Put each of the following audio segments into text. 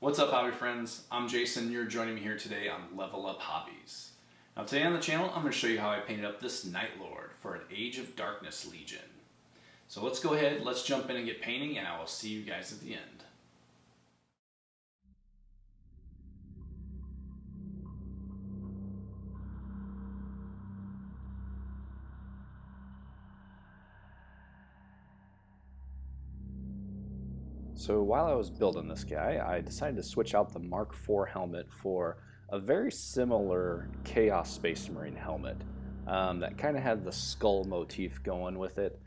What's up, hobby friends? I'm Jason. You're joining me here today on Level Up Hobbies. Now today on the channel, I'm going to show you how I painted up this Night Lord for an Age of Darkness Legion. So let's go ahead, let's jump in and get painting, and I will see you guys at the end. So while I was building this guy, I decided to switch out the Mark IV helmet for a very similar Chaos Space Marine helmet that kind of had the skull motif going with it,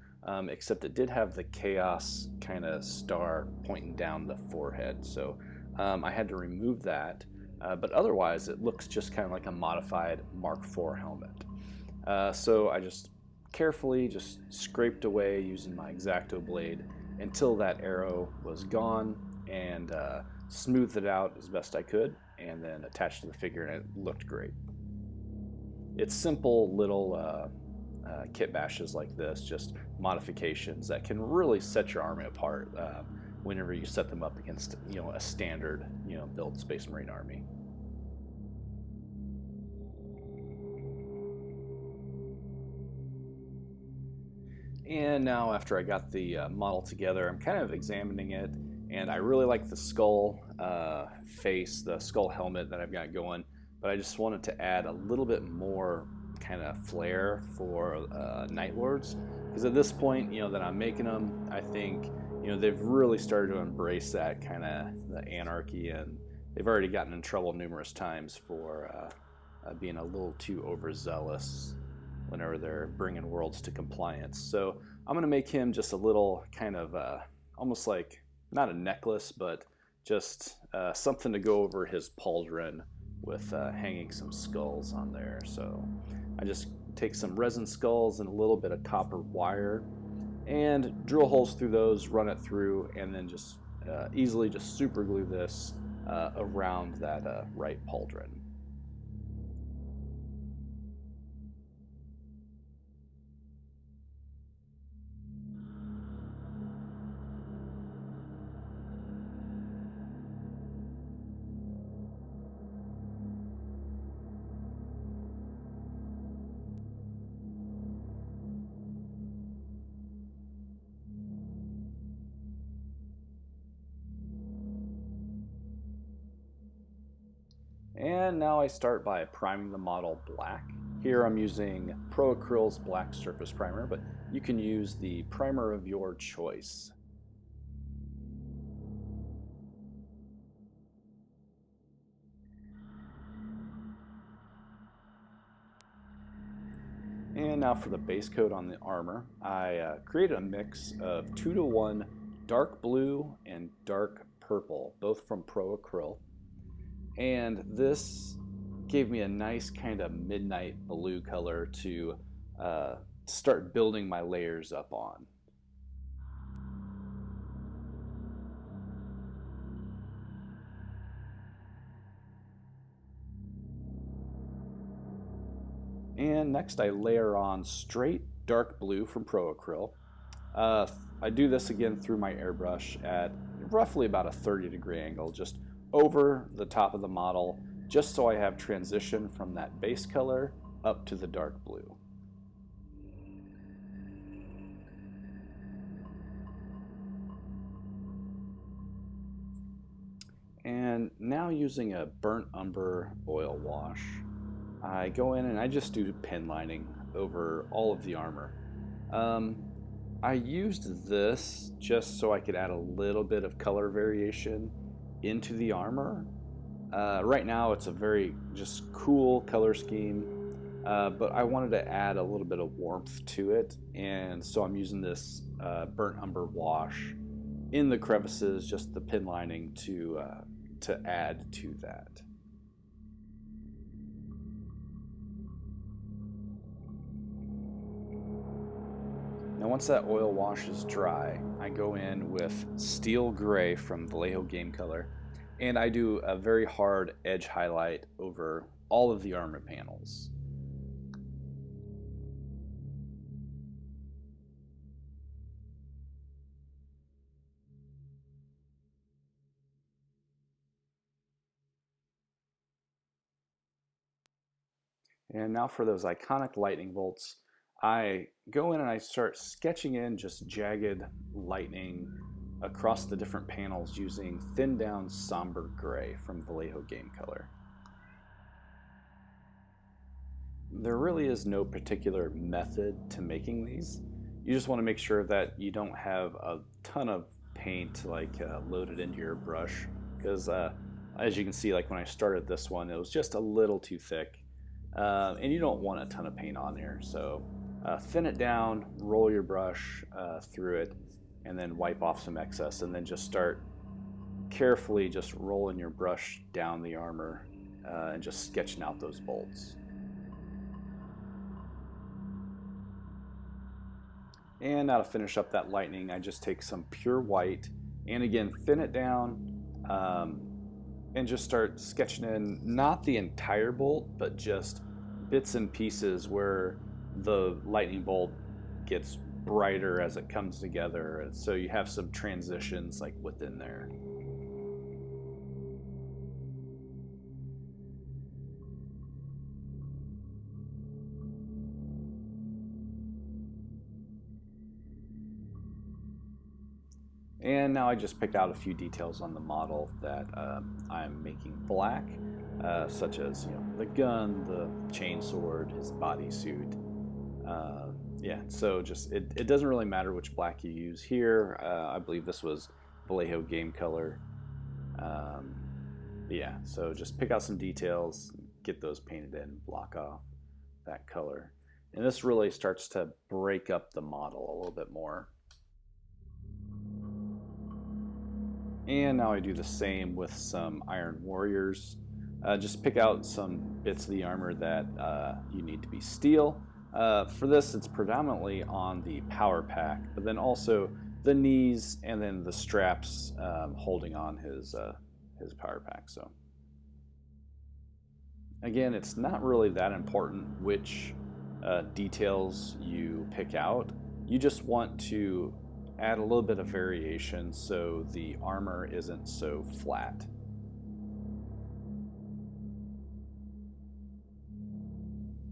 except it did have the Chaos kind of star pointing down the forehead. So I had to remove that, but otherwise it looks just kind of like a modified Mark IV helmet. So I just carefully just scraped away using my X-Acto blade until that arrow was gone, and smoothed it out as best I could, and then attached to the figure, and it looked great. It's simple little kit bashes like this, just modifications that can really set your army apart whenever you set them up against a standard build Space Marine army. And now after I got the model together, I'm kind of examining it, and I really like the skull face, the skull helmet that I've got going, but I just wanted to add a little bit more kind of flair for Night Lords, because at this point, that I'm making them, I think, they've really started to embrace that kind of the anarchy, and they've already gotten in trouble numerous times for being a little too overzealous whenever they're bringing worlds to compliance. So I'm going to make him just a little kind of almost like, not a necklace, but just something to go over his pauldron with hanging some skulls on there. So I just take some resin skulls and a little bit of copper wire and drill holes through those, run it through, and then just easily just super glue this around that right pauldron. And now I start by priming the model black. Here I'm using Acryl's black surface primer, but you can use the primer of your choice. And now for the base coat on the armor, I created a mix of 2-to-1 dark blue and dark purple, both from Acryl. And this gave me a nice kind of midnight blue color to start building my layers up on. And next I layer on straight dark blue from Acryl. I do this again through my airbrush at roughly about a 30-degree angle, just over the top of the model, just so I have transition from that base color up to the dark blue. And now using a burnt umber oil wash, I go in and I just do pin lining over all of the armor. I used this just so I could add a little bit of color variation into the armor. Right now it's a very just cool color scheme, but I wanted to add a little bit of warmth to it, and so I'm using this burnt umber wash in the crevices, just the pin lining to add to that. Now once that oil wash is dry, I go in with Steel Gray from Vallejo Game Color, and I do a very hard edge highlight over all of the armor panels. And now for those iconic lightning bolts, I go in and I start sketching in just jagged lightning across the different panels using thinned down Sombre Grey from Vallejo Game Color. There really is no particular method to making these. You just want to make sure that you don't have a ton of paint loaded into your brush, because as you can see, like when I started this one, it was just a little too thick, and you don't want a ton of paint on here. So thin it down, roll your brush through it, and then wipe off some excess, and then just start carefully just rolling your brush down the armor and just sketching out those bolts. And now to finish up that lightning, I just take some pure white and again thin it down and just start sketching in not the entire bolt, but just bits and pieces where the lightning bolt gets brighter as it comes together. And so you have some transitions like within there. And now I just picked out a few details on the model that I'm making black, such as the gun, the chainsword, his bodysuit. Yeah, so just it doesn't really matter which black you use here. I believe this was Vallejo Game Color. Yeah, so just pick out some details, get those painted in, block off that color. And this really starts to break up the model a little bit more. And now I do the same with some Iron Warriors. Just pick out some bits of the armor that you need to be steel. For this, it's predominantly on the power pack, but then also the knees and then the straps holding on his power pack. So again, it's not really that important which details you pick out. You just want to add a little bit of variation so the armor isn't so flat.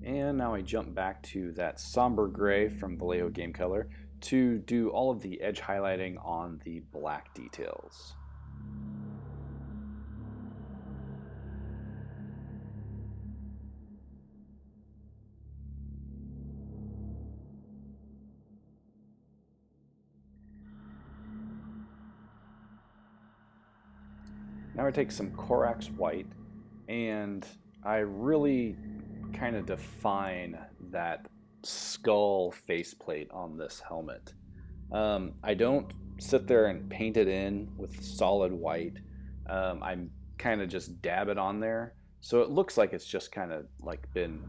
And now I jump back to that Sombre Grey from Vallejo Game Color to do all of the edge highlighting on the black details. Now I take some Corax White and I really kind of define that skull faceplate on this helmet. I don't sit there and paint it in with solid white. I kind of just dab it on there, so it looks like it's just kind of like been,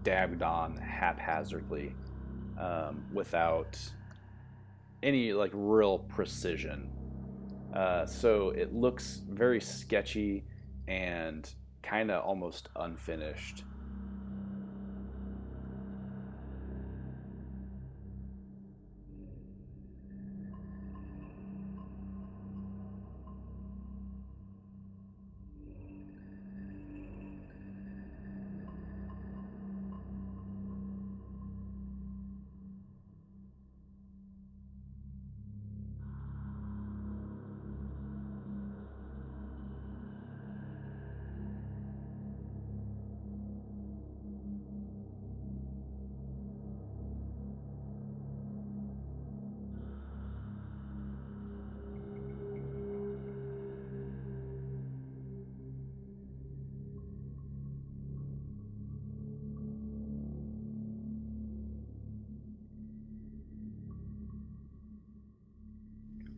dabbed on haphazardly, without any like real precision. So it looks very sketchy and kind of almost unfinished.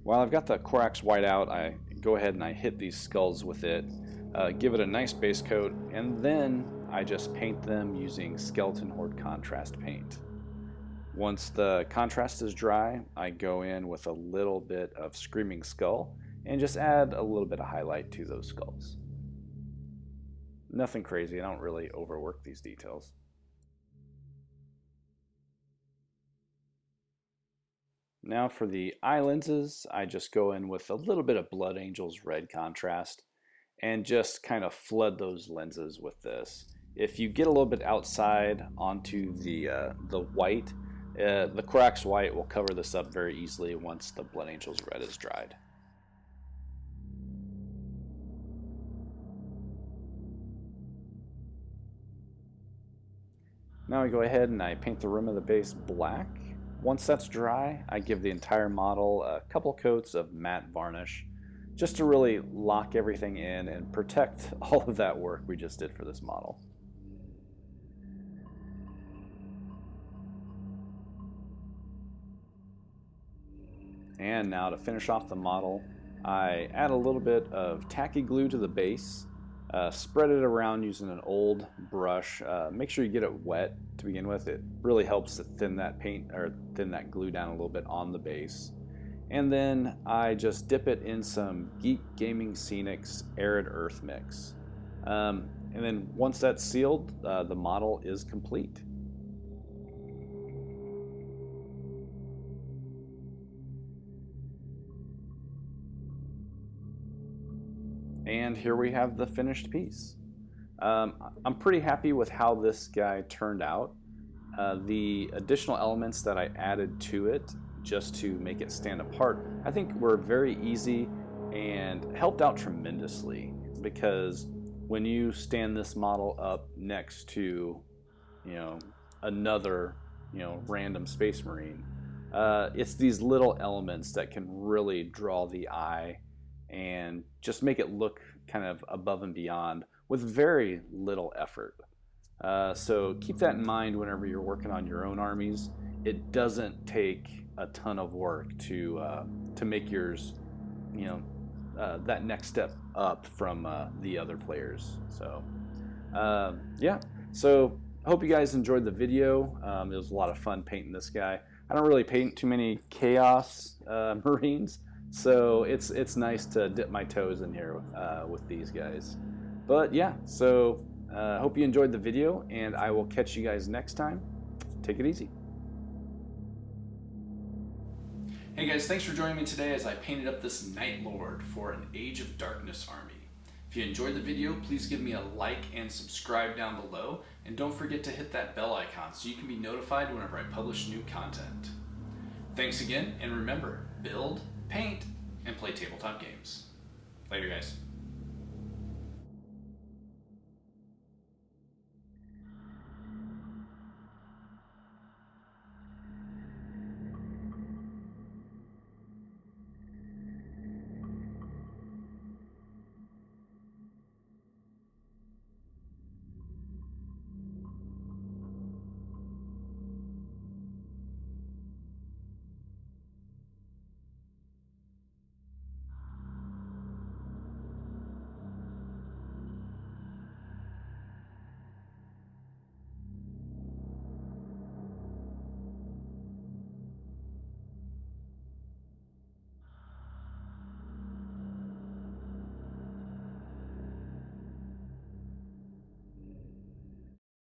While I've got the Corax White out, I go ahead and I hit these skulls with it, give it a nice base coat, and then I just paint them using Skeleton Horde contrast paint. Once the contrast is dry, I go in with a little bit of Screaming Skull and just add a little bit of highlight to those skulls. Nothing crazy, I don't really overwork these details. Now for the eye lenses, I just go in with a little bit of Blood Angel's red contrast and just kind of flood those lenses with this. if you get a little bit outside onto the white, the Corax White will cover this up very easily once the Blood Angel's Red is dried. Now I go ahead and I paint the rim of the base black. Once that's dry, I give the entire model a couple coats of matte varnish just to really lock everything in and protect all of that work we just did for this model. And now to finish off the model, I add a little bit of tacky glue to the base, spread it around using an old brush. Make sure you get it wet to begin with. It really helps to thin that paint or thin that glue down a little bit on the base. And then I just dip it in some Geek Gaming Scenics Arid Earth mix. And then once that's sealed, the model is complete. And here we have the finished piece. I'm pretty happy with how this guy turned out. The additional elements that I added to it just to make it stand apart, I think were very easy and helped out tremendously, because when you stand this model up next to, another, random Space Marine, it's these little elements that can really draw the eye and just make it look kind of above and beyond with very little effort. So keep that in mind whenever you're working on your own armies. It doesn't take a ton of work to make yours, that next step up from the other players. So yeah, so I hope you guys enjoyed the video. It was a lot of fun painting this guy. I don't really paint too many Chaos Marines, so it's nice to dip my toes in here with these guys. But yeah, so hope you enjoyed the video, and I will catch you guys next time. Take it easy. Hey guys, thanks for joining me today as I painted up this Night Lord for an Age of Darkness army. If you enjoyed the video, please give me a like and subscribe down below, and don't forget to hit that bell icon so you can be notified whenever I publish new content. Thanks again, and remember, build, paint, and play tabletop games. Later guys.